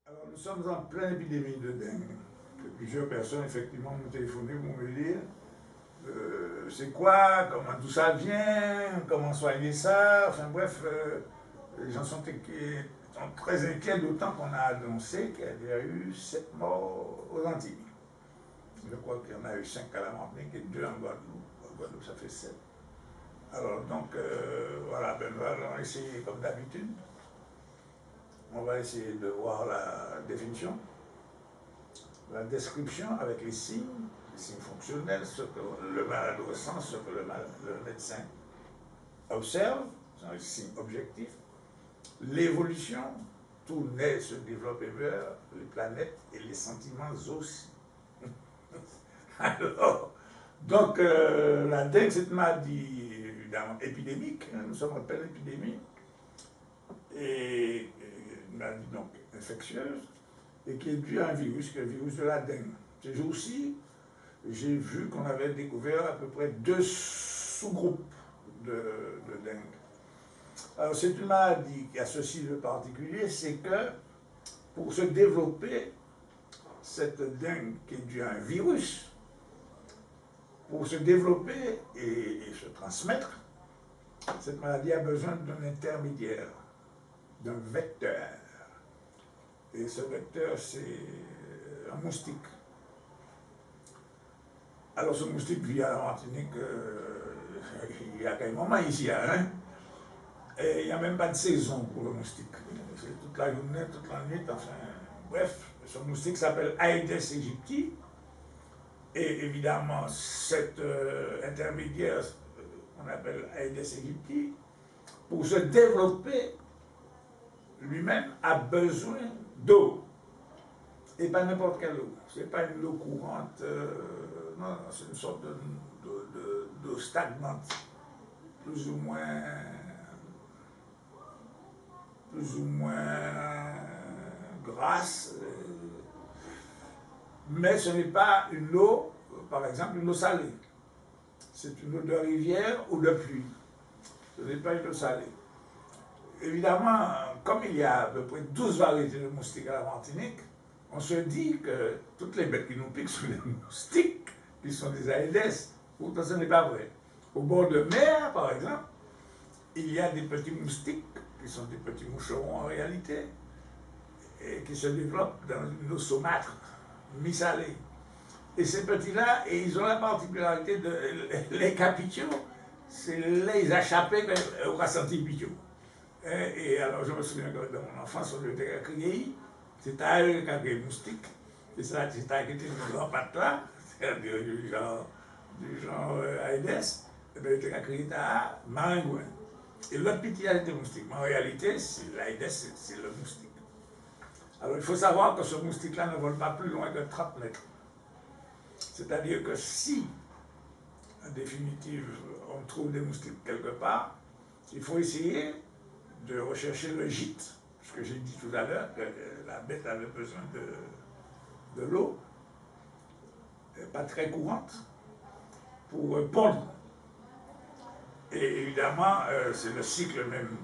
Alors, nous sommes en pleine épidémie de dengue. Plusieurs personnes, effectivement, m'ont téléphoné pour me dire c'est quoi, comment tout ça vient, comment soigner ça. Enfin bref, les gens sont très inquiets, d'autant qu'on a annoncé qu'il y a eu 7 morts aux Antilles. Je crois qu'il y en a eu 5 à la Martinique et 2 en Guadeloupe. En Guadeloupe, ça fait 7. Alors, donc, voilà, ben, nous allons essayer comme d'habitude. On va essayer de voir la définition, la description avec les signes fonctionnels, ce que le malade ressent, ce que le médecin observe, sont les signes objectifs, l'évolution, tout naît, se développe et meurt, les planètes et les sentiments aussi. Alors, donc, la dengue, c'est une maladie évidemment épidémique, nous sommes en pleine épidémie, et une maladie donc infectieuse, et qui est due à un virus, qui est le virus de la dengue. Ces jours-ci, j'ai vu qu'on avait découvert à peu près 2 sous-groupes de dengue. Alors, c'est une maladie qui a ceci de particulier, c'est que pour se développer, cette dengue qui est due à un virus, pour se développer et se transmettre, cette maladie a besoin d'un intermédiaire, d'un vecteur. Et ce vecteur, c'est un moustique. Alors ce moustique vit à la Martinique, il y a quand même un moment ici, hein? Et il n'y a même pas de saison pour le moustique. C'est toute la journée, toute la nuit, enfin, bref, ce moustique s'appelle Aedes aegypti. Et évidemment, cet intermédiaire, qu'on appelle Aedes aegypti, pour se développer, lui-même a besoin d'eau. Et pas n'importe quelle eau. Ce n'est pas une eau courante, non, c'est une sorte d'eau stagnante, plus ou moins grasse. Mais ce n'est pas une eau, par exemple, une eau salée. C'est une eau de rivière ou de pluie. Ce n'est pas une eau salée. Évidemment, comme il y a à peu près 12 variétés de moustiques à la Martinique, on se dit que toutes les bêtes qui nous piquent sont des moustiques, qui sont des Aedes. Pourtant, ce n'est pas vrai. Au bord de mer, par exemple, il y a des petits moustiques, qui sont des petits moucherons en réalité, et qui se développent dans une eau saumâtre, mi-salée. Et ces petits-là, ils ont la particularité de les capitio, c'est les échappés au ressenti pitio. Et alors, je me souviens que dans mon enfance, on était crié, c'était à eux qui avaient des moustiques, et ça, c'était à côté du grand patelin, c'est-à-dire du genre Aedes, et bien, il était crié à maringouin. Et l'autre petit a été moustique. Mais en réalité, l'Aedes, c'est le moustique. Alors, il faut savoir que ce moustique-là ne vole pas plus loin que 30 mètres. C'est-à-dire que si, en définitive, on trouve des moustiques quelque part, il faut essayer de rechercher le gîte, parce que j'ai dit tout à l'heure que la bête avait besoin de l'eau, pas très courante, pour pondre. Et évidemment, c'est le cycle même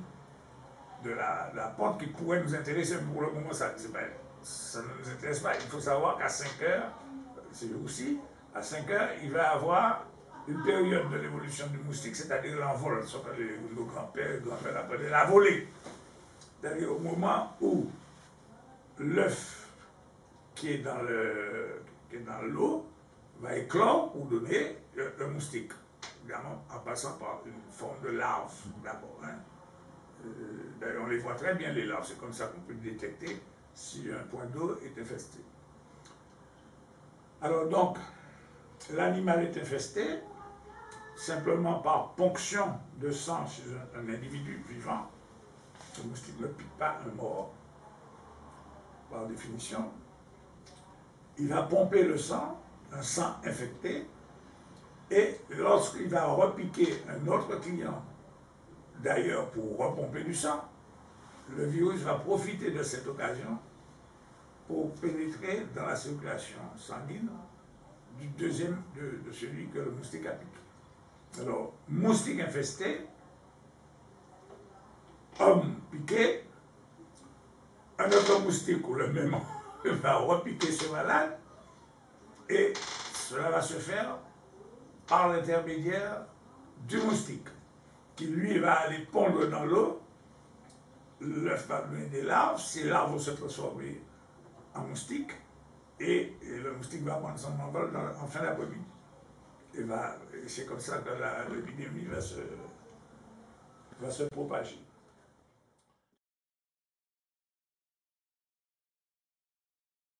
de la ponte qui pourrait nous intéresser, mais pour le moment, ça ne nous intéresse pas. Il faut savoir qu'à 5 heures, c'est aussi, à 5 heures, il va y avoir une période de l'évolution du moustique, c'est-à-dire l'envol, ce que nos grands-pères et grands-mères appelaient la volée. C'est-à-dire au moment où l'œuf qui est dans l'eau va éclore pour donner un moustique, évidemment en passant par une forme de larve d'abord. Hein. D'ailleurs, on les voit très bien, les larves, c'est comme ça qu'on peut détecter si un point d'eau est infesté. Alors donc, l'animal est infesté simplement par ponction de sang chez un individu vivant. Le moustique ne pique pas un mort, par définition. Il va pomper le sang, un sang infecté, et lorsqu'il va repiquer un autre client, d'ailleurs pour repomper du sang, le virus va profiter de cette occasion pour pénétrer dans la circulation sanguine du deuxième, de celui que le moustique a piqué. Alors, moustique infesté, homme piqué, un autre moustique ou le même va repiquer ce malade et cela va se faire par l'intermédiaire du moustique qui lui va aller pondre dans l'eau, l'œuf va donner des larves, ces larves vont se transformer en moustique et le moustique va prendre son envol en fin d'après-midi. Et c'est comme ça que l'épidémie va se propager.